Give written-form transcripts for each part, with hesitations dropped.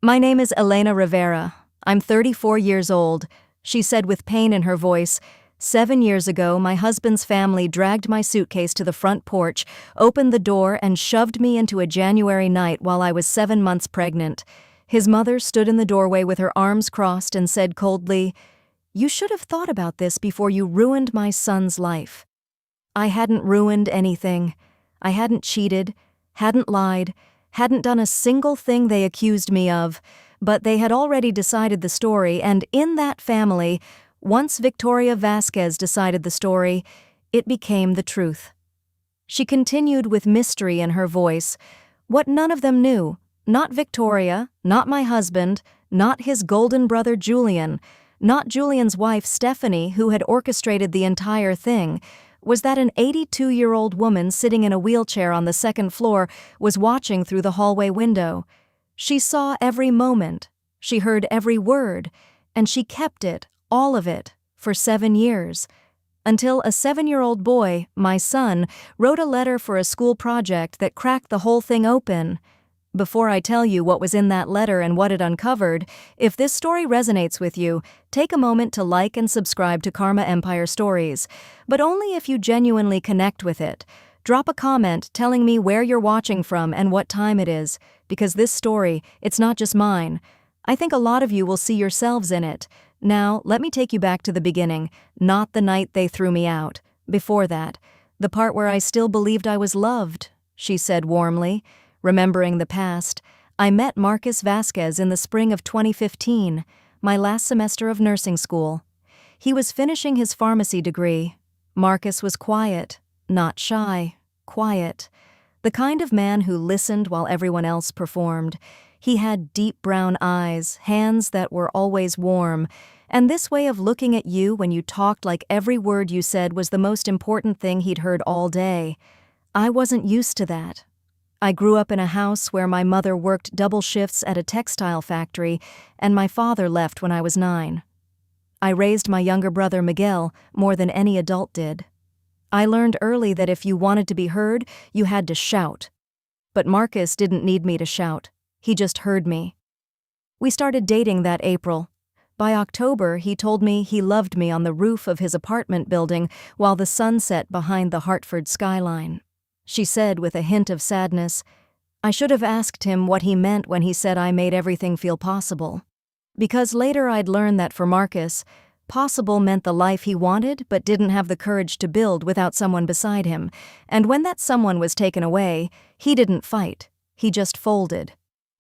My name is Elena Rivera. I'm 34 years old, she said with pain in her voice. 7 years ago, my husband's family dragged my suitcase to the front porch, opened the door, and shoved me into a January night while I was 7 months pregnant. His mother stood in the doorway with her arms crossed and said coldly, "You should have thought about this before you ruined my son's life." I hadn't ruined anything. I hadn't cheated, hadn't lied, hadn't done a single thing they accused me of, but they had already decided the story, and in that family, once Victoria Vasquez decided the story, it became the truth. She continued with mystery in her voice. What none of them knew, not Victoria, not my husband, not his golden brother Julian, not Julian's wife Stephanie, who had orchestrated the entire thing, was that an 82-year-old woman sitting in a wheelchair on the second floor was watching through the hallway window. She saw every moment, she heard every word, and she kept it, all of it, for 7 years. Until a 7-year-old boy, my son, wrote a letter for a school project that cracked the whole thing open. Before I tell you what was in that letter and what it uncovered, if this story resonates with you, take a moment to like and subscribe to Karma Empire Stories, but only if you genuinely connect with it. Drop a comment telling me where you're watching from and what time it is, because this story, it's not just mine. I think a lot of you will see yourselves in it. Now, let me take you back to the beginning, not the night they threw me out. Before that, the part where I still believed I was loved, she said warmly. Remembering the past, I met Marcus Vasquez in the spring of 2015, my last semester of nursing school. He was finishing his pharmacy degree. Marcus was quiet, not shy, quiet. The kind of man who listened while everyone else performed. He had deep brown eyes, hands that were always warm, and this way of looking at you when you talked like every word you said was the most important thing he'd heard all day. I wasn't used to that. I grew up in a house where my mother worked double shifts at a textile factory, and my father left when I was 9. I raised my younger brother Miguel more than any adult did. I learned early that if you wanted to be heard, you had to shout. But Marcus didn't need me to shout. He just heard me. We started dating that April. By October, he told me he loved me on the roof of his apartment building while the sun set behind the Hartford skyline. She said with a hint of sadness, I should have asked him what he meant when he said I made everything feel possible. Because later I'd learned that for Marcus, possible meant the life he wanted but didn't have the courage to build without someone beside him, and when that someone was taken away, he didn't fight, he just folded.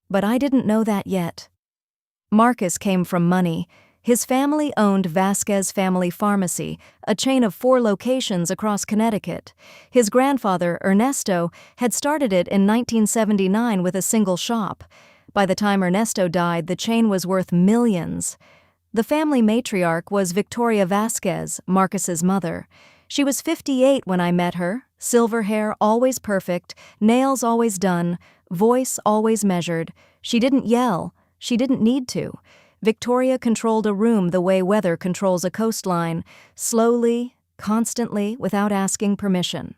But I didn't know that yet. Marcus came from money. His family owned Vasquez Family Pharmacy, a chain of 4 locations across Connecticut. His grandfather, Ernesto, had started it in 1979 with a single shop. By the time Ernesto died, the chain was worth millions. The family matriarch was Victoria Vasquez, Marcus's mother. She was 58 when I met her, silver hair always perfect, nails always done, voice always measured. She didn't yell. She didn't need to. Victoria controlled a room the way weather controls a coastline, slowly, constantly, without asking permission.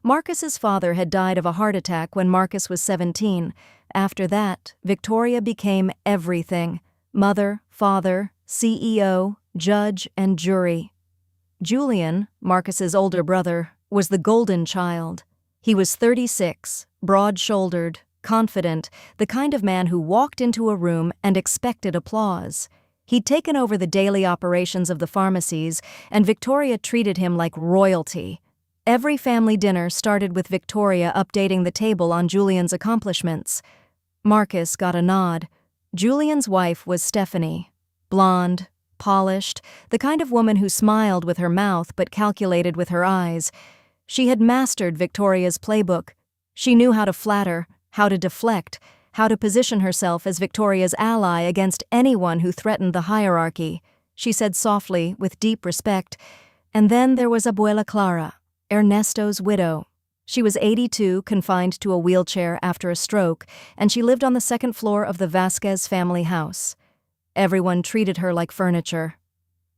Marcus's father had died of a heart attack when Marcus was 17. After that, Victoria became everything: mother, father, CEO, judge, and jury. Julian, Marcus's older brother, was the golden child. He was 36, broad-shouldered, confident, the kind of man who walked into a room and expected applause. He'd taken over the daily operations of the pharmacies, and Victoria treated him like royalty. Every family dinner started with Victoria updating the table on Julian's accomplishments. Marcus got a nod. Julian's wife was Stephanie. Blonde, polished, the kind of woman who smiled with her mouth but calculated with her eyes. She had mastered Victoria's playbook. She knew how to flatter, how to deflect, how to position herself as Victoria's ally against anyone who threatened the hierarchy. She said softly, with deep respect, and then there was Abuela Clara, Ernesto's widow. She was 82, confined to a wheelchair after a stroke, and she lived on the second floor of the Vasquez family house. Everyone treated her like furniture.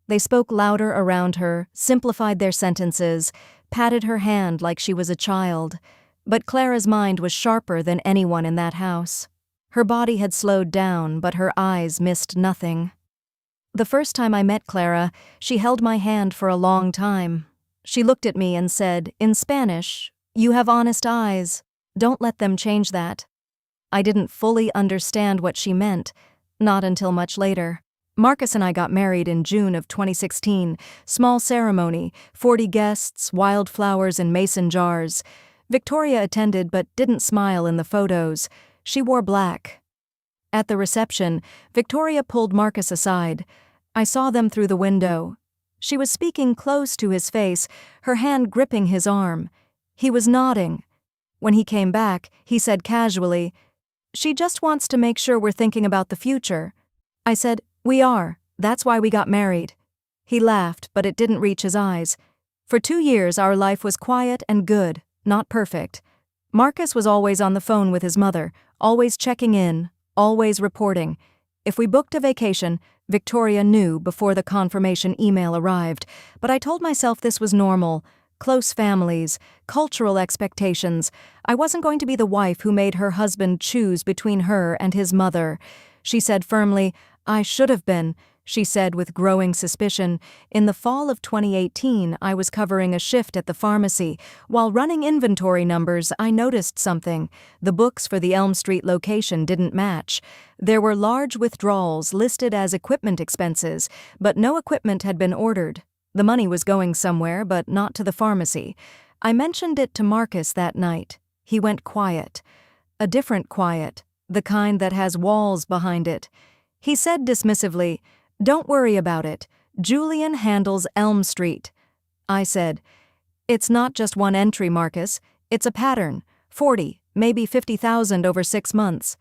They spoke louder around her, simplified their sentences, patted her hand like she was a child. But Clara's mind was sharper than anyone in that house. Her body had slowed down, but her eyes missed nothing. The first time I met Clara, she held my hand for a long time. She looked at me and said, in Spanish, "You have honest eyes. Don't let them change that." I didn't fully understand what she meant, not until much later. Marcus and I got married in June of 2016. Small ceremony, 40 guests, wildflowers in mason jars. Victoria attended but didn't smile in the photos. She wore black. At the reception, Victoria pulled Marcus aside. I saw them through the window. She was speaking close to his face, her hand gripping his arm. He was nodding. When he came back, he said casually, "She just wants to make sure we're thinking about the future." I said, "We are. That's why we got married." He laughed, but it didn't reach his eyes. For 2 years, our life was quiet and good, not perfect. Marcus was always on the phone with his mother, always checking in, always reporting. If we booked a vacation, Victoria knew before the confirmation email arrived, but I told myself this was normal. Close families, cultural expectations. I wasn't going to be the wife who made her husband choose between her and his mother. She said firmly, "I should have been," she said with growing suspicion. In the fall of 2018, I was covering a shift at the pharmacy. While running inventory numbers, I noticed something. The books for the Elm Street location didn't match. There were large withdrawals listed as equipment expenses, but no equipment had been ordered. The money was going somewhere, but not to the pharmacy. I mentioned it to Marcus that night. He went quiet. A different quiet, the kind that has walls behind it. He said dismissively, "Don't worry about it. Julian handles Elm Street." I said, "It's not just one entry, Marcus. It's a pattern. 40, maybe 50,000 over 6 months.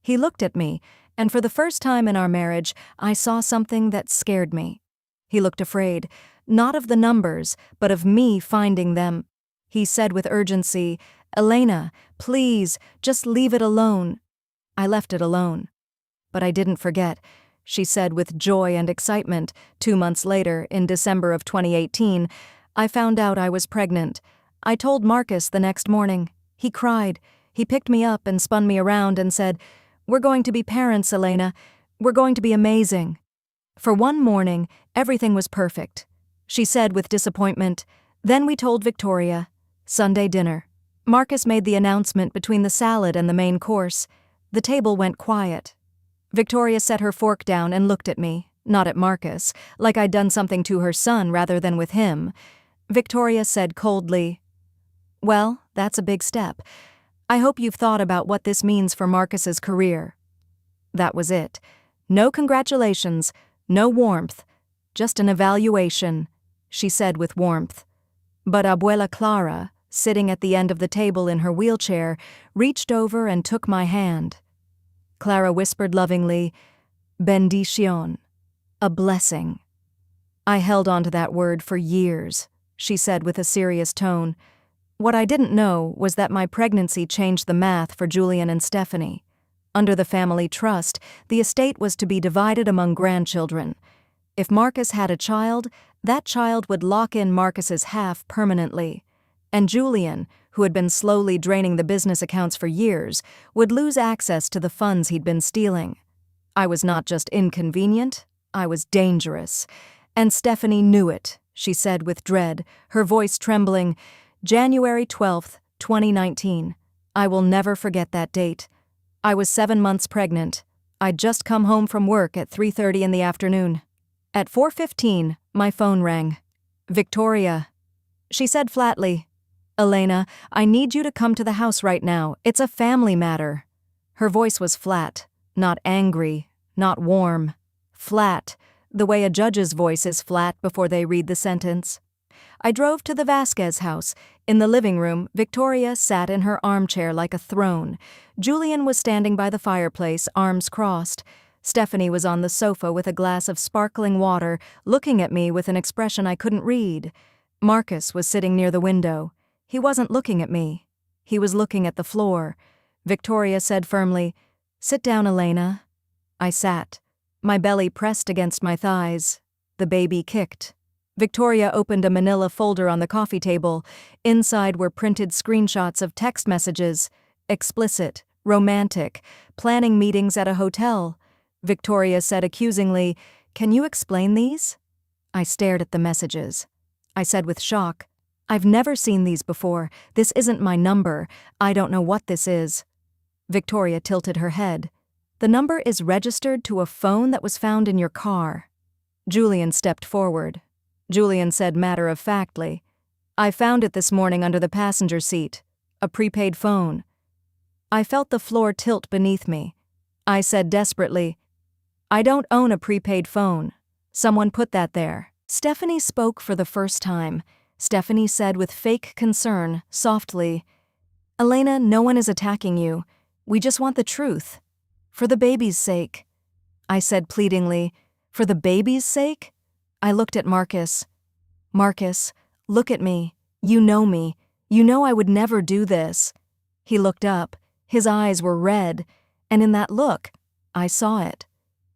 He looked at me, and for the first time in our marriage, I saw something that scared me. He looked afraid, not of the numbers, but of me finding them. He said with urgency, "Elena, please, just leave it alone." I left it alone. But I didn't forget, she said with joy and excitement. 2 months later, in December of 2018, I found out I was pregnant. I told Marcus the next morning. He cried. He picked me up and spun me around and said, "We're going to be parents, Elena. We're going to be amazing." For one morning, everything was perfect. She said with disappointment. Then we told Victoria. Sunday dinner. Marcus made the announcement between the salad and the main course. The table went quiet. Victoria set her fork down and looked at me, not at Marcus, like I'd done something to her son rather than with him. Victoria said coldly, "Well, that's a big step. I hope you've thought about what this means for Marcus's career." That was it. No congratulations, no warmth, just an evaluation, she said with warmth. But Abuela Clara, sitting at the end of the table in her wheelchair, reached over and took my hand. Clara whispered lovingly, "Bendición," a blessing. I held on to that word for years, she said with a serious tone. What I didn't know was that my pregnancy changed the math for Julian and Stephanie. Under the family trust, the estate was to be divided among grandchildren. If Marcus had a child, that child would lock in Marcus's half permanently. And Julian, who had been slowly draining the business accounts for years, would lose access to the funds he'd been stealing. I was not just inconvenient, I was dangerous. And Stephanie knew it, she said with dread, her voice trembling. January 12th, 2019. I will never forget that date. I was 7 months pregnant. I'd just come home from work at 3:30 in the afternoon. At 4:15, my phone rang. "Victoria." She said flatly, "Elena, I need you to come to the house right now. It's a family matter." Her voice was flat, not angry, not warm. Flat, the way a judge's voice is flat before they read the sentence. I drove to the Vasquez house. In the living room, Victoria sat in her armchair like a throne. Julian was standing by the fireplace, arms crossed. Stephanie was on the sofa with a glass of sparkling water, looking at me with an expression I couldn't read. Marcus was sitting near the window. He wasn't looking at me. He was looking at the floor. Victoria said firmly, "Sit down, Elena." I sat. My belly pressed against my thighs. The baby kicked. Victoria opened a manila folder on the coffee table. Inside were printed screenshots of text messages. Explicit, romantic, planning meetings at a hotel. Victoria said accusingly, "Can you explain these?" I stared at the messages. I said with shock, "I've never seen these before. This isn't my number. I don't know what this is." Victoria tilted her head. "The number is registered to a phone that was found in your car." Julian stepped forward. Julian said matter-of-factly, "I found it this morning under the passenger seat. A prepaid phone." I felt the floor tilt beneath me. I said desperately, "I don't own a prepaid phone. Someone put that there." Stephanie spoke for the first time. Stephanie said with fake concern, softly, "Elena, no one is attacking you. We just want the truth. For the baby's sake." I said pleadingly, "For the baby's sake?" I looked at Marcus. "Marcus, look at me. You know me. You know I would never do this." He looked up. His eyes were red, and in that look, I saw it.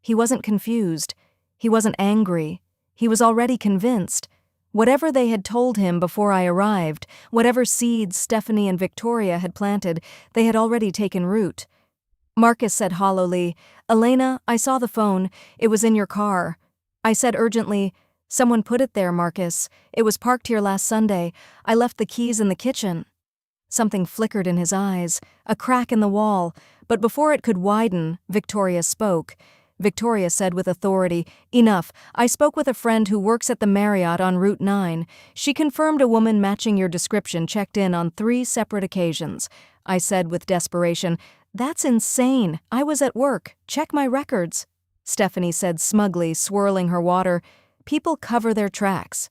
He wasn't confused. He wasn't angry. He was already convinced. Whatever they had told him before I arrived, whatever seeds Stephanie and Victoria had planted, they had already taken root. Marcus said hollowly, "Elena, I saw the phone. It was in your car." I said urgently, "Someone put it there, Marcus. It was parked here last Sunday. I left the keys in the kitchen." Something flickered in his eyes, a crack in the wall, but before it could widen, Victoria spoke. Victoria said with authority, "Enough. I spoke with a friend who works at the Marriott on Route 9. She confirmed a woman matching your description checked in on 3 separate occasions." I said with desperation, "That's insane. I was at work. Check my records." Stephanie said smugly, swirling her water, "People cover their tracks."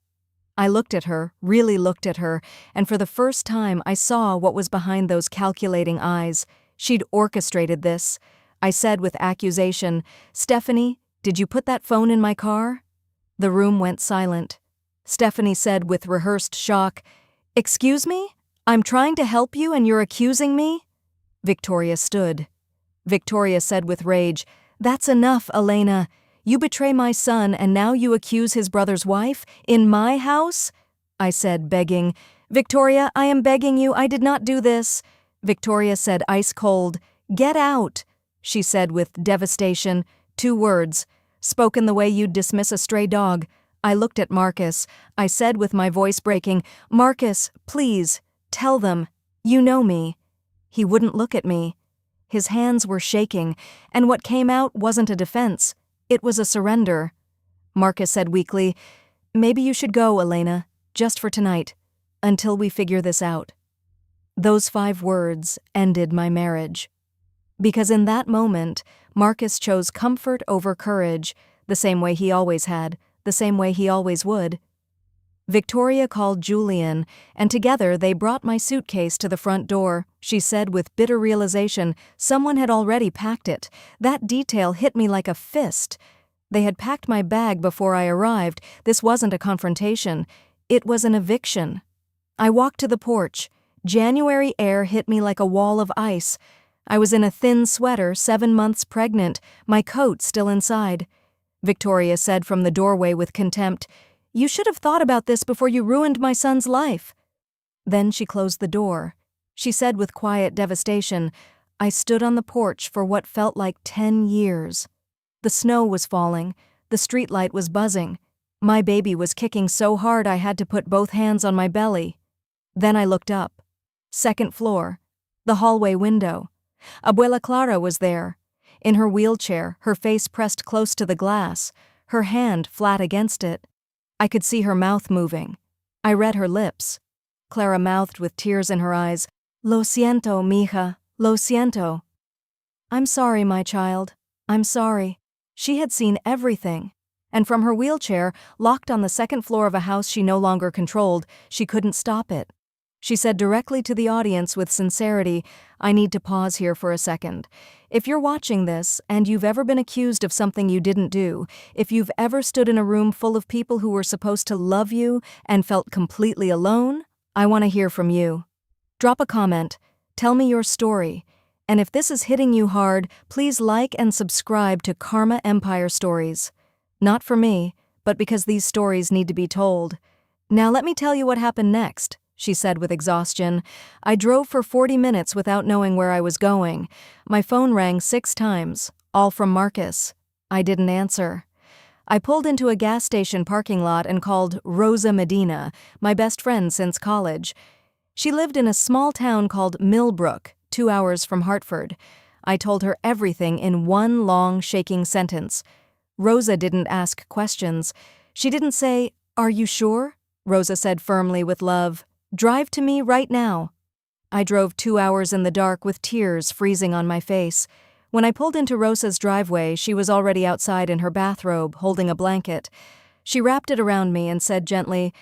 I looked at her, really looked at her, and for the first time I saw what was behind those calculating eyes. She'd orchestrated this. I said with accusation, "Stephanie, did you put that phone in my car?" The room went silent. Stephanie said with rehearsed shock, "Excuse me? I'm trying to help you and you're accusing me?" Victoria stood. Victoria said with rage, "That's enough, Elena. You betray my son and now you accuse his brother's wife? In my house?" I said, begging, "Victoria, I am begging you, I did not do this." Victoria said ice cold, "Get out." She said with devastation, 2 words, spoken the way you'd dismiss a stray dog. I looked at Marcus. I said with my voice breaking, "Marcus, please, tell them. You know me." He wouldn't look at me. His hands were shaking, and what came out wasn't a defense. It was a surrender. Marcus said weakly, "Maybe you should go, Elena, just for tonight, until we figure this out." Those 5 words ended my marriage. Because in that moment, Marcus chose comfort over courage, the same way he always had, the same way he always would. Victoria called Julian, and together they brought my suitcase to the front door. She said with bitter realization, someone had already packed it. That detail hit me like a fist. They had packed my bag before I arrived. This wasn't a confrontation. It was an eviction. I walked to the porch. January air hit me like a wall of ice. I was in a thin sweater, 7 months pregnant, my coat still inside. Victoria said from the doorway with contempt, "You should have thought about this before you ruined my son's life." Then she closed the door. She said with quiet devastation, I stood on the porch for what felt like 10 years. The snow was falling. The streetlight was buzzing. My baby was kicking so hard I had to put both hands on my belly. Then I looked up. 2nd floor. The hallway window. Abuela Clara was there. In her wheelchair, her face pressed close to the glass, her hand flat against it. I could see her mouth moving. I read her lips. Clara mouthed with tears in her eyes, "Lo siento, mija, lo siento." "I'm sorry, my child. I'm sorry." She had seen everything. And from her wheelchair, locked on the 2nd floor of a house she no longer controlled, she couldn't stop it. She said directly to the audience with sincerity, "I need to pause here for a second. If you're watching this, and you've ever been accused of something you didn't do, if you've ever stood in a room full of people who were supposed to love you and felt completely alone, I want to hear from you. Drop a comment. Tell me your story. And if this is hitting you hard, please like and subscribe to Karma Empire Stories. Not for me, but because these stories need to be told. Now let me tell you what happened next," she said with exhaustion. I drove for 40 minutes without knowing where I was going. My phone rang 6 times, all from Marcus. I didn't answer. I pulled into a gas station parking lot and called Rosa Medina, my best friend since college. She lived in a small town called Millbrook, 2 hours from Hartford. I told her everything in one long, shaking sentence. Rosa didn't ask questions. She didn't say, "Are you sure?" Rosa said firmly with love, "Drive to me right now." I drove 2 hours in the dark with tears freezing on my face. When I pulled into Rosa's driveway, she was already outside in her bathrobe, holding a blanket. She wrapped it around me and said gently,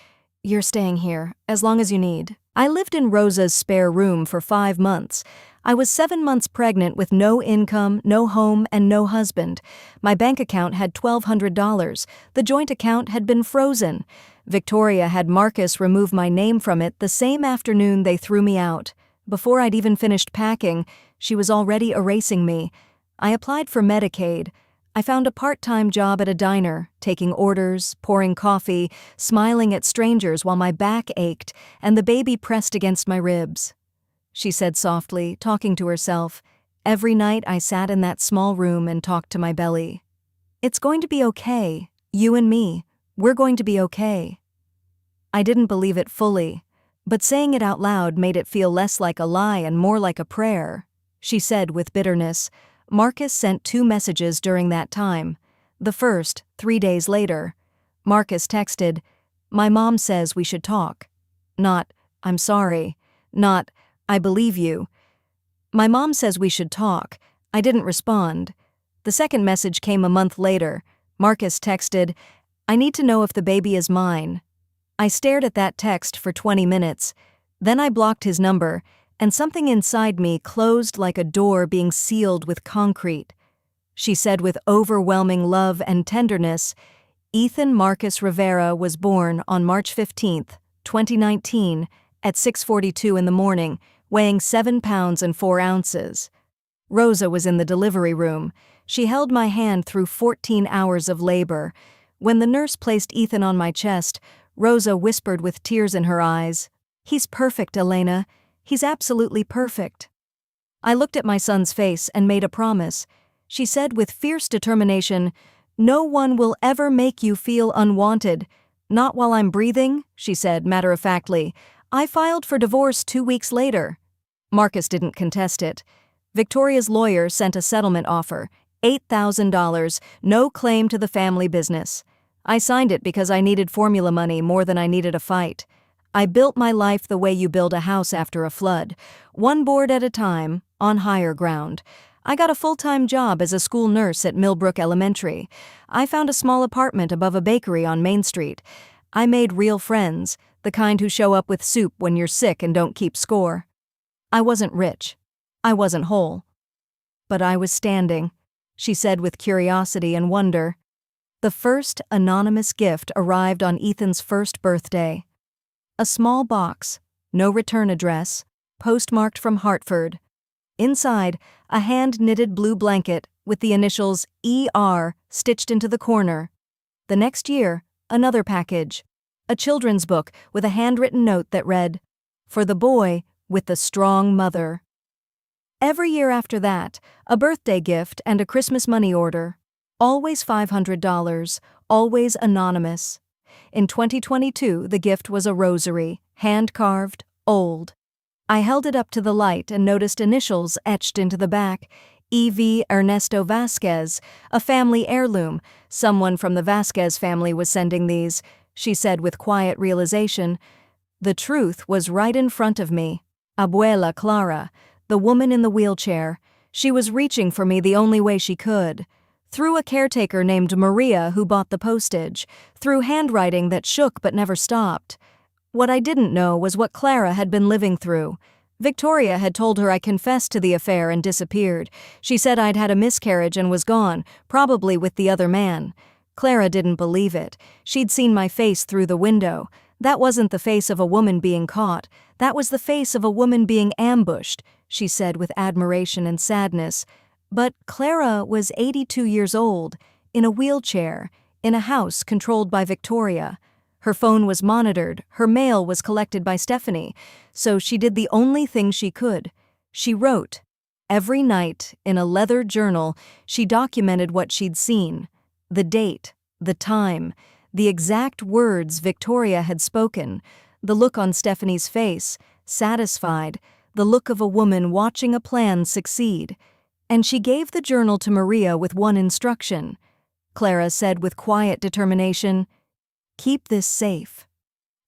"You're staying here, as long as you need." I lived in Rosa's spare room for 5 months. I was 7 months pregnant with no income, no home, and no husband. My bank account had $1,200. The joint account had been frozen. Victoria had Marcus remove my name from it the same afternoon they threw me out. Before I'd even finished packing, she was already erasing me. I applied for Medicaid. I found a part-time job at a diner, taking orders, pouring coffee, smiling at strangers while my back ached and the baby pressed against my ribs. She said softly, talking to herself. Every night I sat in that small room and talked to my belly. "It's going to be okay. You and me. We're going to be okay." I didn't believe it fully, but saying it out loud made it feel less like a lie and more like a prayer. She said with bitterness. Marcus sent 2 messages during that time. The first, 3 days later. Marcus texted, "My mom says we should talk." Not, "I'm sorry." Not, "I believe you." "My mom says we should talk." I didn't respond. The second message came a month later. Marcus texted, "I need to know if the baby is mine." I stared at that text for 20 minutes. Then I blocked his number, and something inside me closed like a door being sealed with concrete. She said with overwhelming love and tenderness, "Ethan Marcus Rivera was born on March 15th, 2019, at 6:42 in the morning, weighing 7 pounds and 4 ounces. Rosa was in the delivery room. She held my hand through 14 hours of labor. When the nurse placed Ethan on my chest, Rosa whispered with tears in her eyes, "He's perfect, Elena. He's absolutely perfect." I looked at my son's face and made a promise. She said with fierce determination, "No one will ever make you feel unwanted. Not while I'm breathing," she said matter-of-factly. I filed for divorce 2 weeks later. Marcus didn't contest it. Victoria's lawyer sent a settlement offer, $8,000, no claim to the family business. I signed it because I needed formula money more than I needed a fight. I built my life the way you build a house after a flood, one board at a time, on higher ground. I got a full-time job as a school nurse at Millbrook Elementary. I found a small apartment above a bakery on Main Street. I made real friends, the kind who show up with soup when you're sick and don't keep score. I wasn't rich. I wasn't whole. But I was standing, she said with curiosity and wonder. The first anonymous gift arrived on Ethan's first birthday. A small box, no return address, postmarked from Hartford. Inside, a hand-knitted blue blanket with the initials ER stitched into the corner. The next year, another package. A children's book with a handwritten note that read, "For the boy with the strong mother." Every year after that, a birthday gift and a Christmas money order. Always $500, always anonymous. In 2022, the gift was a rosary, hand-carved, old. I held it up to the light and noticed initials etched into the back. E.V. Ernesto Vasquez, a family heirloom. Someone from the Vasquez family was sending these, she said with quiet realization. The truth was right in front of me. Abuela Clara, the woman in the wheelchair. She was reaching for me the only way she could. Through a caretaker named Maria who bought the postage. Through handwriting that shook but never stopped. What I didn't know was what Clara had been living through. Victoria had told her I confessed to the affair and disappeared. She said I'd had a miscarriage and was gone, probably with the other man. Clara didn't believe it. She'd seen my face through the window. That wasn't the face of a woman being caught. That was the face of a woman being ambushed, she said with admiration and sadness. But Clara was 82 years old, in a wheelchair, in a house controlled by Victoria. Her phone was monitored, her mail was collected by Stephanie, so she did the only thing she could. She wrote. Every night, in a leather journal, she documented what she'd seen, the date, the time, the exact words Victoria had spoken, the look on Stephanie's face, satisfied, the look of a woman watching a plan succeed. And she gave the journal to Maria with one instruction. Clara said with quiet determination, "Keep this safe.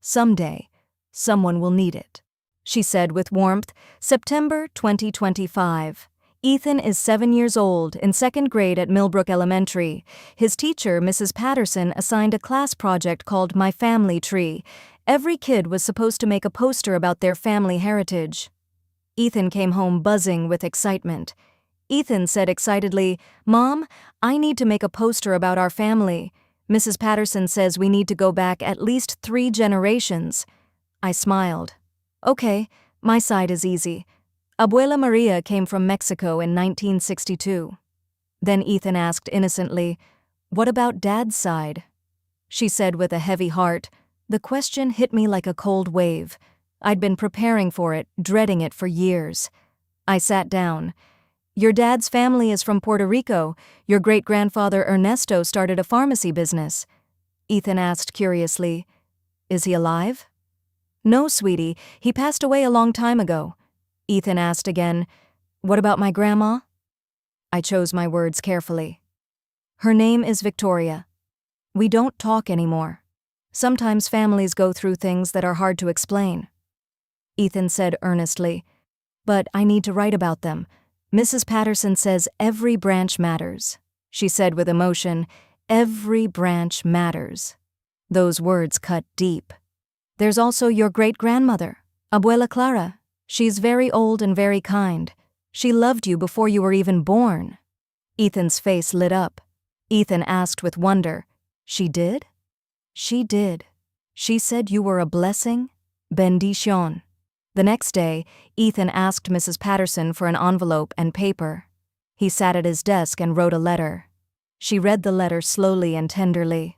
Someday, someone will need it." She said with warmth, September 2025. Ethan is 7 years old, in 2nd grade at Millbrook Elementary. His teacher, Mrs. Patterson, assigned a class project called My Family Tree. Every kid was supposed to make a poster about their family heritage. Ethan came home buzzing with excitement. Ethan said excitedly, "Mom, I need to make a poster about our family. Mrs. Patterson says we need to go back at least 3 generations." I smiled. "Okay, my side is easy. Abuela Maria came from Mexico in 1962. Then Ethan asked innocently, "What about Dad's side?" She said with a heavy heart. The question hit me like a cold wave. I'd been preparing for it, dreading it for years. I sat down. "Your dad's family is from Puerto Rico. Your great-grandfather Ernesto started a pharmacy business." Ethan asked curiously, "Is he alive?" "No, sweetie, he passed away a long time ago." Ethan asked again, "What about my grandma?" I chose my words carefully. "Her name is Victoria. We don't talk anymore. Sometimes families go through things that are hard to explain." Ethan said earnestly, "But I need to write about them. Mrs. Patterson says every branch matters." She said with emotion, "Every branch matters." Those words cut deep. "There's also your great-grandmother, Abuela Clara. She's very old and very kind. She loved you before you were even born." Ethan's face lit up. Ethan asked with wonder, "She did?" "She did. She said you were a blessing? Bendición." The next day, Ethan asked Mrs. Patterson for an envelope and paper. He sat at his desk and wrote a letter. She read the letter slowly and tenderly.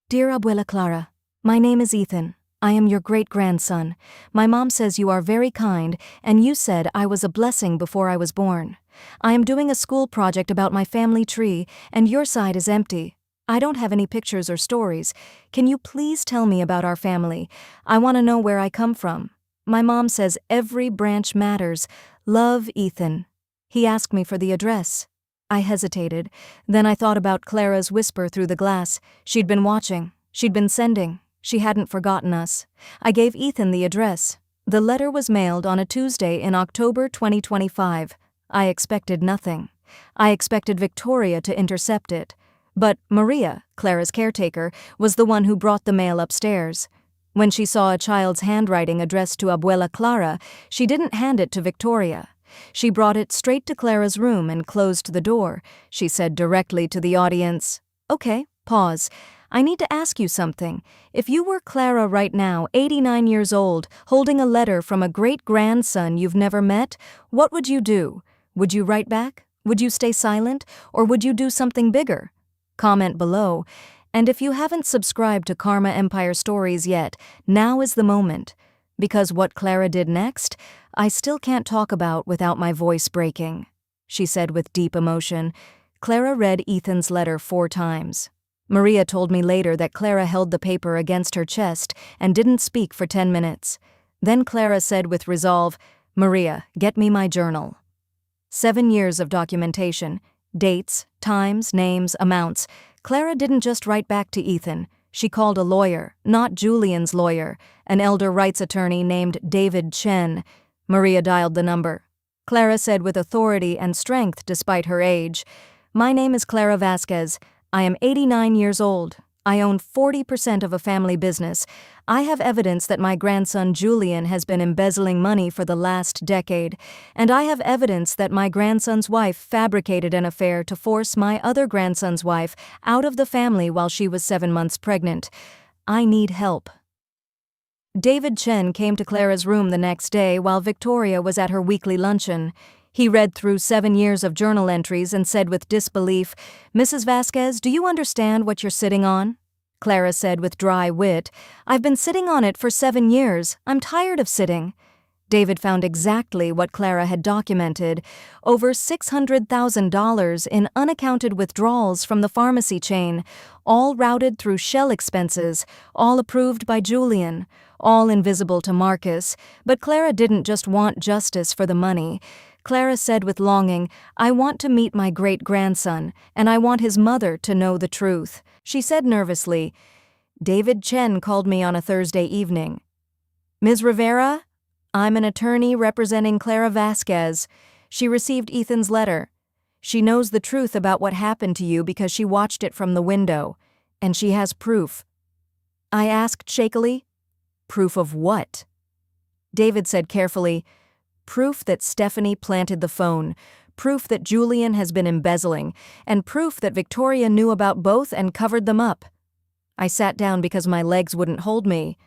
"Dear Abuela Clara, my name is Ethan. I am your great-grandson. My mom says you are very kind, and you said I was a blessing before I was born. I am doing a school project about my family tree, and your side is empty. I don't have any pictures or stories. Can you please tell me about our family? I want to know where I come from. My mom says every branch matters. Love, Ethan." He asked me for the address. I hesitated. Then I thought about Clara's whisper through the glass. She'd been watching. She'd been sending. She hadn't forgotten us. I gave Ethan the address. The letter was mailed on a Tuesday in October 2025. I expected nothing. I expected Victoria to intercept it. But Maria, Clara's caretaker, was the one who brought the mail upstairs. When she saw a child's handwriting addressed to Abuela Clara, she didn't hand it to Victoria. She brought it straight to Clara's room and closed the door. She said directly to the audience, "Okay, pause. I need to ask you something. If you were Clara right now, 89 years old, holding a letter from a great-grandson you've never met, what would you do? Would you write back? Would you stay silent? Or would you do something bigger? Comment below. And if you haven't subscribed to Karma Empire Stories yet, now is the moment. Because what Clara did next, I still can't talk about without my voice breaking," she said with deep emotion. Clara read Ethan's letter 4 times. Maria told me later that Clara held the paper against her chest and didn't speak for 10 minutes. Then Clara said with resolve, "Maria, get me my journal." 7 years of documentation, dates, times, names, amounts. Clara didn't just write back to Ethan. She called a lawyer, not Julian's lawyer, an elder rights attorney named David Chen. Maria dialed the number. Clara said with authority and strength despite her age, "My name is Clara Vasquez. I am 89 years old. I own 40% of a family business. I have evidence that my grandson Julian has been embezzling money for the last decade, and I have evidence that my grandson's wife fabricated an affair to force my other grandson's wife out of the family while she was 7 months pregnant. I need help." David Chen came to Clara's room the next day while Victoria was at her weekly luncheon. He read through 7 years of journal entries and said with disbelief, "Mrs. Vasquez, do you understand what you're sitting on?" Clara said with dry wit. "I've been sitting on it for 7 years. I'm tired of sitting." David found exactly what Clara had documented: over $600,000 in unaccounted withdrawals from the pharmacy chain, all routed through shell expenses, all approved by Julian, all invisible to Marcus. But Clara didn't just want justice for the money. Clara said with longing, "I want to meet my great-grandson, and I want his mother to know the truth." She said nervously, "David Chen called me on a Thursday evening. Ms. Rivera? I'm an attorney representing Clara Vasquez. She received Ethan's letter. She knows the truth about what happened to you because she watched it from the window, and she has proof." I asked shakily, "Proof of what?" David said carefully, "Proof that Stephanie planted the phone, proof that Julian has been embezzling, and proof that Victoria knew about both and covered them up." I sat down because my legs wouldn't hold me.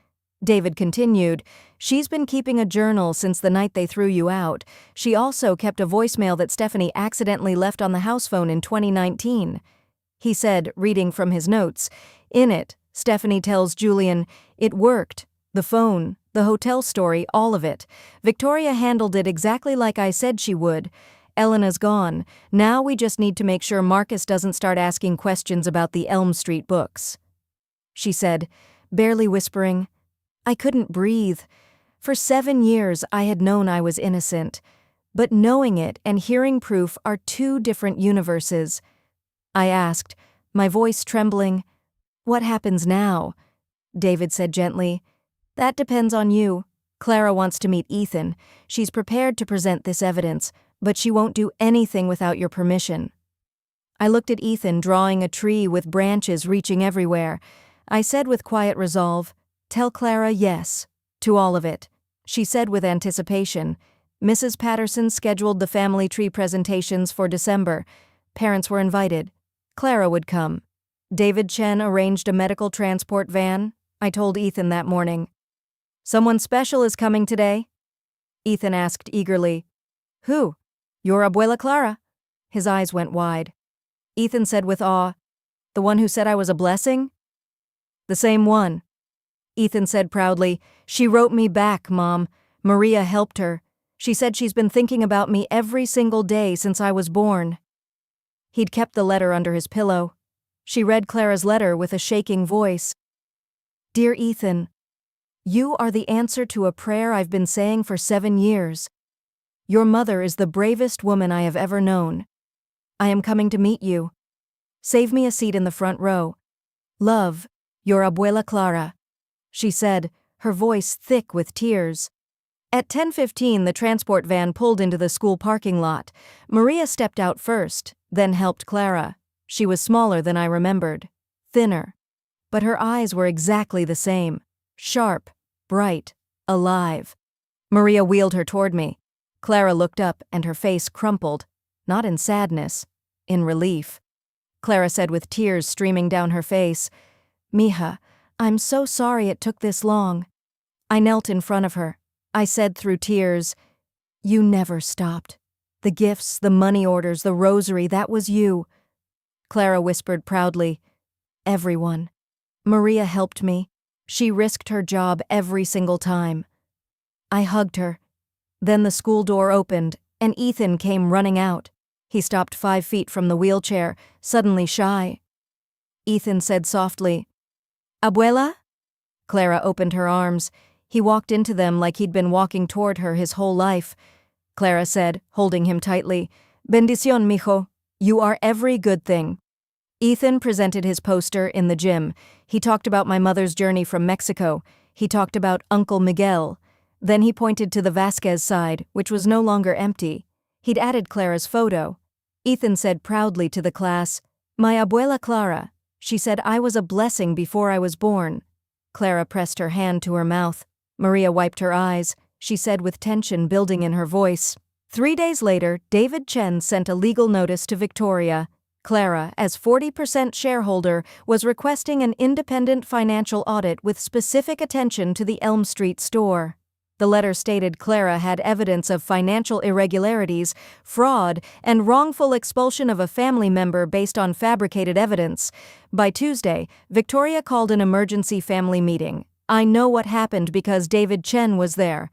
David continued, "She's been keeping a journal since the night they threw you out. She also kept a voicemail that Stephanie accidentally left on the house phone in 2019. He said, reading from his notes, "In it, Stephanie tells Julian, 'It worked. The phone, the hotel story, all of it. Victoria handled it exactly like I said she would. Elena's gone. Now we just need to make sure Marcus doesn't start asking questions about the Elm Street books.'" She said, barely whispering. I couldn't breathe. For 7 years I had known I was innocent, but knowing it and hearing proof are two different universes. I asked, my voice trembling, "What happens now?" David said gently, "That depends on you. Clara wants to meet Ethan. She's prepared to present this evidence, but she won't do anything without your permission." I looked at Ethan drawing a tree with branches reaching everywhere. I said with quiet resolve, "Tell Clara yes, to all of it." She said with anticipation, "Mrs. Patterson scheduled the family tree presentations for December. Parents were invited. Clara would come. David Chen arranged a medical transport van," I told Ethan that morning. "Someone special is coming today?" Ethan asked eagerly. "Who?" "Your Abuela Clara." His eyes went wide. Ethan said with awe, "The one who said I was a blessing?" "The same one." Ethan said proudly, "She wrote me back, Mom. Maria helped her. She said she's been thinking about me every single day since I was born." He'd kept the letter under his pillow. She read Clara's letter with a shaking voice. "Dear Ethan, you are the answer to a prayer I've been saying for 7 years. Your mother is the bravest woman I have ever known. I am coming to meet you. Save me a seat in the front row. Love, your Abuela Clara," she said, her voice thick with tears. At 10:15, the transport van pulled into the school parking lot. Maria stepped out first, then helped Clara. She was smaller than I remembered, thinner. But her eyes were exactly the same, sharp, bright, alive. Maria wheeled her toward me. Clara looked up and her face crumpled, not in sadness, in relief. Clara said with tears streaming down her face, "Mija, I'm so sorry it took this long." I knelt in front of her. I said through tears, "You never stopped. The gifts, the money orders, the rosary, that was you." Clara whispered proudly, "Everyone. Maria helped me. She risked her job every single time." I hugged her. Then the school door opened, and Ethan came running out. He stopped 5 feet from the wheelchair, suddenly shy. Ethan said softly, "Abuela?" Clara opened her arms. He walked into them like he'd been walking toward her his whole life. Clara said, holding him tightly, "Bendición, mijo. You are every good thing." Ethan presented his poster in the gym. He talked about my mother's journey from Mexico. He talked about Uncle Miguel. Then he pointed to the Vasquez side, which was no longer empty. He'd added Clara's photo. Ethan said proudly to the class, "My Abuela Clara. She said I was a blessing before I was born." Clara pressed her hand to her mouth. Maria wiped her eyes. She said with tension building in her voice. 3 days later, David Chen sent a legal notice to Victoria. Clara, as 40% shareholder, was requesting an independent financial audit with specific attention to the Elm Street store. The letter stated Clara had evidence of financial irregularities, fraud, and wrongful expulsion of a family member based on fabricated evidence. By Tuesday, Victoria called an emergency family meeting. "I know what happened because David Chen was there."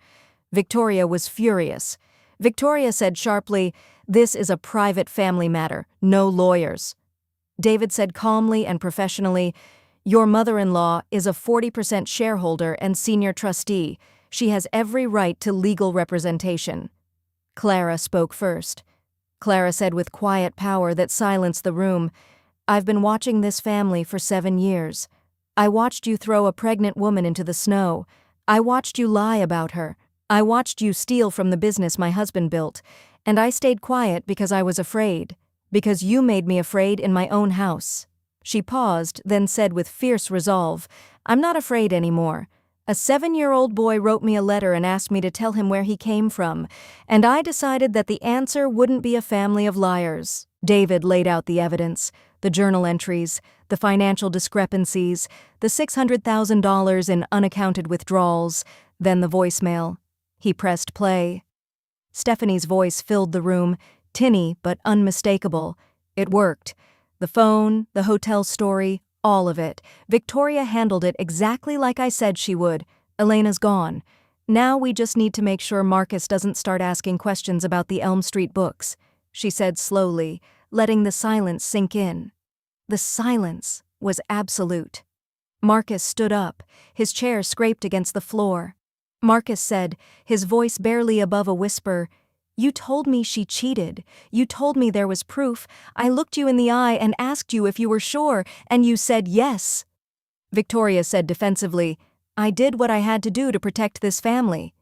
Victoria was furious. Victoria said sharply, "This is a private family matter, no lawyers." David said calmly and professionally, "Your mother-in-law is a 40% shareholder and senior trustee. She has every right to legal representation." Clara spoke first. Clara said with quiet power that silenced the room, "I've been watching this family for 7 years. I watched you throw a pregnant woman into the snow. I watched you lie about her. I watched you steal from the business my husband built. And I stayed quiet because I was afraid. Because you made me afraid in my own house." She paused, then said with fierce resolve, "I'm not afraid anymore. A 7-year-old boy wrote me a letter and asked me to tell him where he came from, and I decided that the answer wouldn't be a family of liars." David laid out the evidence, the journal entries, the financial discrepancies, the $600,000 in unaccounted withdrawals, then the voicemail. He pressed play. Stephanie's voice filled the room, tinny but unmistakable. It worked. The phone, the hotel story, all of it. Victoria handled it exactly like I said she would. Elena's gone. Now we just need to make sure Marcus doesn't start asking questions about the Elm Street books, she said slowly, letting the silence sink in. The silence was absolute. Marcus stood up, his chair scraped against the floor. Marcus said, his voice barely above a whisper, "You told me she cheated. You told me there was proof. I looked you in the eye and asked you if you were sure, and you said yes." Victoria said defensively, "I did what I had to do to protect this family."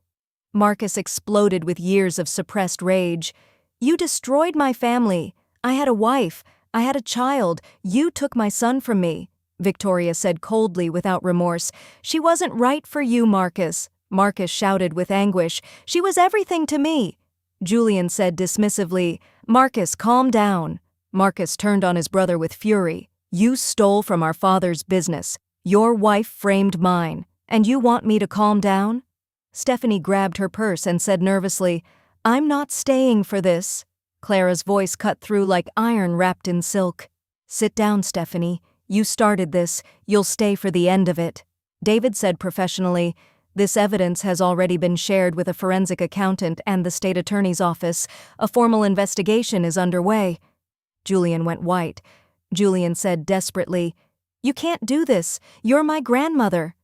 Marcus exploded with years of suppressed rage. "You destroyed my family. I had a wife. I had a child. You took my son from me," Victoria said coldly without remorse. "She wasn't right for you, Marcus." Marcus shouted with anguish, "She was everything to me." Julian said dismissively, "Marcus, calm down." Marcus turned on his brother with fury. "You stole from our father's business. Your wife framed mine. And you want me to calm down?" Stephanie grabbed her purse and said nervously, "I'm not staying for this." Clara's voice cut through like iron wrapped in silk. "Sit down, Stephanie. You started this. You'll stay for the end of it." David said professionally, "This evidence has already been shared with a forensic accountant and the state attorney's office. A formal investigation is underway." Julian went white. Julian said desperately, "You can't do this. You're my grandmother."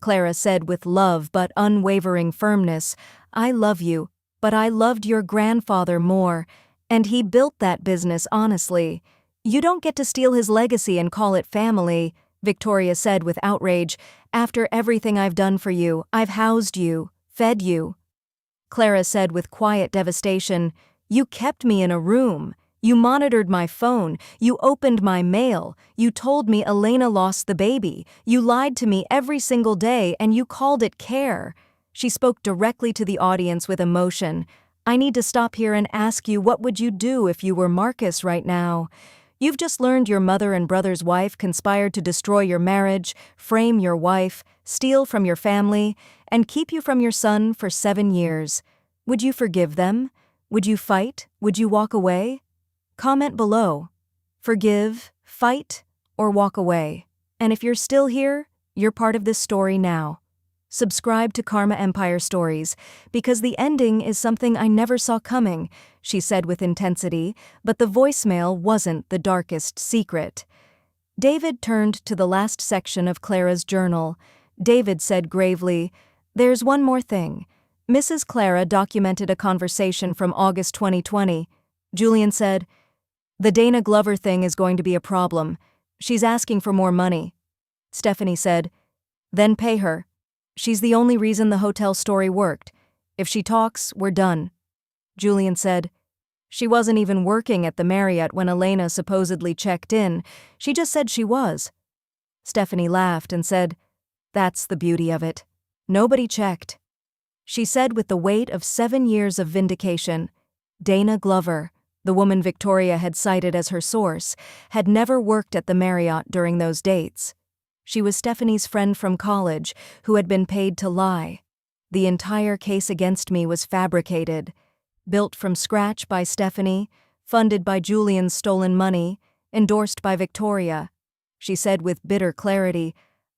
Clara said with love but unwavering firmness, "I love you, but I loved your grandfather more, and he built that business honestly. You don't get to steal his legacy and call it family," Victoria said with outrage. "After everything I've done for you, I've housed you, fed you." Clara said with quiet devastation, "You kept me in a room. You monitored my phone. You opened my mail. You told me Elena lost the baby. You lied to me every single day, and you called it care." She spoke directly to the audience with emotion. "I need to stop here and ask you, what would you do if you were Marcus right now? You've just learned your mother and brother's wife conspired to destroy your marriage, frame your wife, steal from your family, and keep you from your son for 7 years. Would you forgive them? Would you fight? Would you walk away? Comment below. Forgive, fight, or walk away. And if you're still here, you're part of this story now. Subscribe to Karma Empire Stories, because the ending is something I never saw coming, she said with intensity, but the voicemail wasn't the darkest secret. David turned to the last section of Clara's journal. David said gravely, "There's one more thing. Mrs. Clara documented a conversation from August 2020. Julian said, "The Dana Glover thing is going to be a problem. She's asking for more money." Stephanie said, "Then pay her. She's the only reason the hotel story worked. If she talks, we're done." Julian said, "She wasn't even working at the Marriott when Elena supposedly checked in. She just said she was." Stephanie laughed and said, "That's the beauty of it. Nobody checked." She said with the weight of 7 years of vindication, Dana Glover, the woman Victoria had cited as her source, had never worked at the Marriott during those dates. She was Stephanie's friend from college who had been paid to lie. The entire case against me was fabricated, built from scratch by Stephanie, funded by Julian's stolen money, endorsed by Victoria. She said with bitter clarity,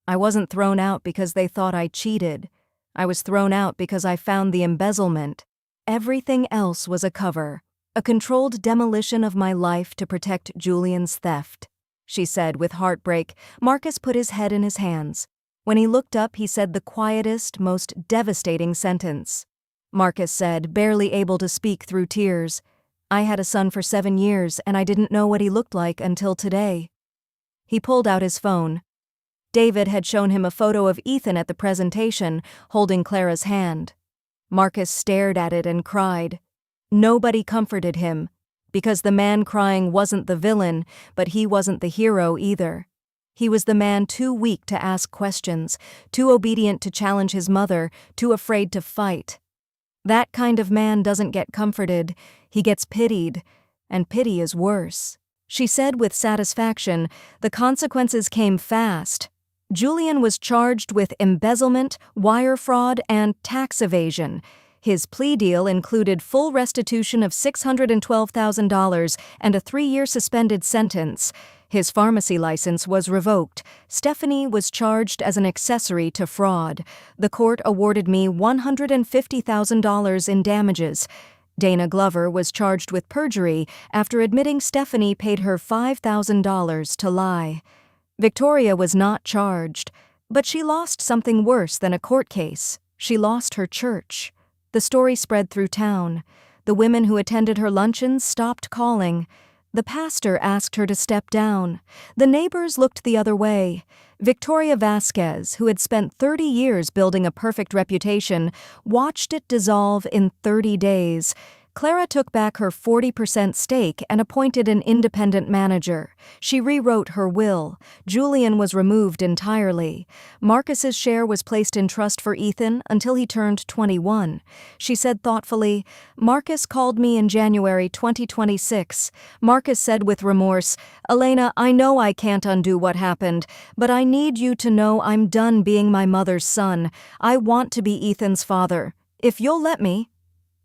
I wasn't thrown out because they thought I cheated. I was thrown out because I found the embezzlement. Everything else was a cover, a controlled demolition of my life to protect Julian's theft. She said with heartbreak. Marcus put his head in his hands. When he looked up, he said the quietest, most devastating sentence. Marcus said, barely able to speak through tears, I had a son for 7 years and I didn't know what he looked like until today. He pulled out his phone. David had shown him a photo of Ethan at the presentation, holding Clara's hand. Marcus stared at it and cried. Nobody comforted him, because the man crying wasn't the villain, but he wasn't the hero either. He was the man too weak to ask questions, too obedient to challenge his mother, too afraid to fight. That kind of man doesn't get comforted, he gets pitied, and pity is worse. She said with satisfaction, the consequences came fast. Julian was charged with embezzlement, wire fraud, and tax evasion. His plea deal included full restitution of $612,000 and a 3-year suspended sentence. His pharmacy license was revoked. Stephanie was charged as an accessory to fraud. The court awarded me $150,000 in damages. Dana Glover was charged with perjury after admitting Stephanie paid her $5,000 to lie. Victoria was not charged, but she lost something worse than a court case. She lost her church. The story spread through town. The women who attended her luncheons stopped calling. The pastor asked her to step down. The neighbors looked the other way. Victoria Vasquez, who had spent 30 years building a perfect reputation, watched it dissolve in 30 days. Clara took back her 40% stake and appointed an independent manager. She rewrote her will. Julian was removed entirely. Marcus's share was placed in trust for Ethan until he turned 21. She said thoughtfully, Marcus called me in January 2026. Marcus said with remorse, Elena, I know I can't undo what happened, but I need you to know I'm done being my mother's son. I want to be Ethan's father. If you'll let me.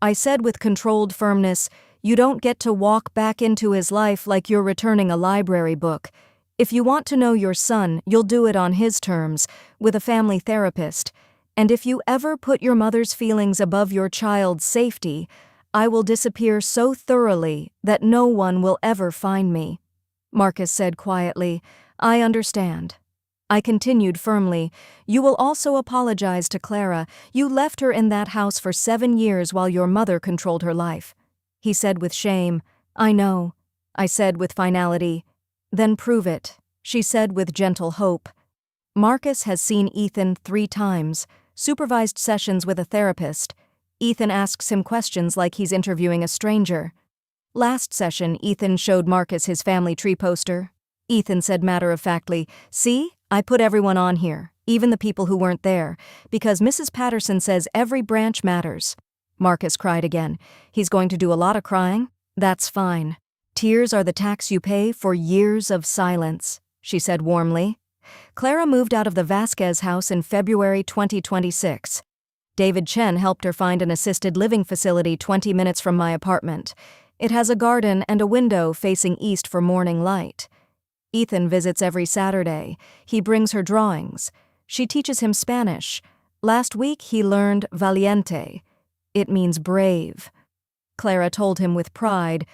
I said with controlled firmness, you don't get to walk back into his life like you're returning a library book. If you want to know your son, you'll do it on his terms, with a family therapist. And if you ever put your mother's feelings above your child's safety, I will disappear so thoroughly that no one will ever find me. Marcus said quietly, I understand. I continued firmly, you will also apologize to Clara. You left her in that house for 7 years while your mother controlled her life. He said with shame, I know. I said with finality, then prove it. She said with gentle hope. Marcus has seen Ethan 3 times, supervised sessions with a therapist. Ethan asks him questions like he's interviewing a stranger. Last session, Ethan showed Marcus his family tree poster. Ethan said matter-of-factly, see? I put everyone on here, even the people who weren't there, because Mrs. Patterson says every branch matters. Marcus cried again. He's going to do a lot of crying? That's fine. Tears are the tax you pay for years of silence, she said warmly. Clara moved out of the Vasquez house in February 2026. David Chen helped her find an assisted living facility 20 minutes from my apartment. It has a garden and a window facing east for morning light. Ethan visits every Saturday. He brings her drawings. She teaches him Spanish. Last week he learned valiente. It means brave. Clara told him with pride,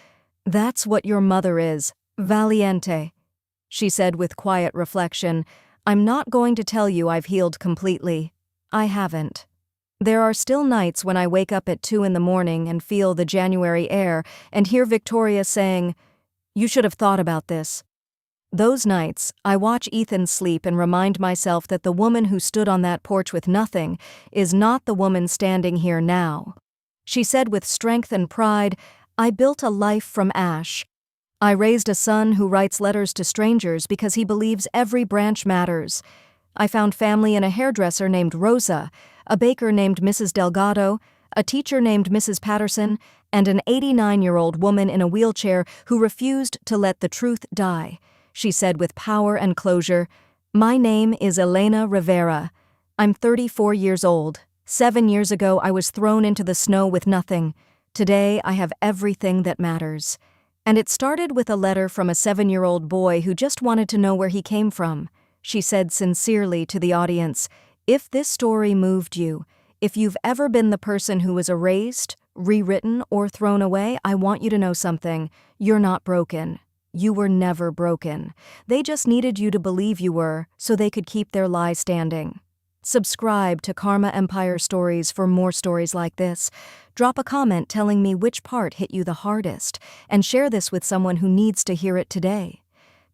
That's what your mother is, valiente. She said with quiet reflection, I'm not going to tell you I've healed completely. I haven't. There are still nights when I wake up at 2 in the morning and feel the January air and hear Victoria saying, You should have thought about this. Those nights, I watch Ethan sleep and remind myself that the woman who stood on that porch with nothing is not the woman standing here now. She said with strength and pride, I built a life from ash. I raised a son who writes letters to strangers because he believes every branch matters. I found family in a hairdresser named Rosa, a baker named Mrs. Delgado, a teacher named Mrs. Patterson, and an 89-year-old woman in a wheelchair who refused to let the truth die. She said with power and closure, My name is Elena Rivera. I'm 34 years old. 7 years ago, I was thrown into the snow with nothing. Today, I have everything that matters. And it started with a letter from a 7-year-old boy who just wanted to know where he came from. She said sincerely to the audience, "If this story moved you, if you've ever been the person who was erased, rewritten, or thrown away, I want you to know something. You're not broken. You were never broken. They just needed you to believe you were, so they could keep their lie standing." Subscribe to Karma Empire Stories for more stories like this. Drop a comment telling me which part hit you the hardest, and share this with someone who needs to hear it today.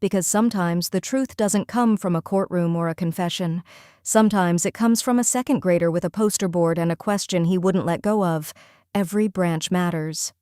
Because sometimes the truth doesn't come from a courtroom or a confession. Sometimes it comes from a second grader with a poster board and a question he wouldn't let go of. Every branch matters.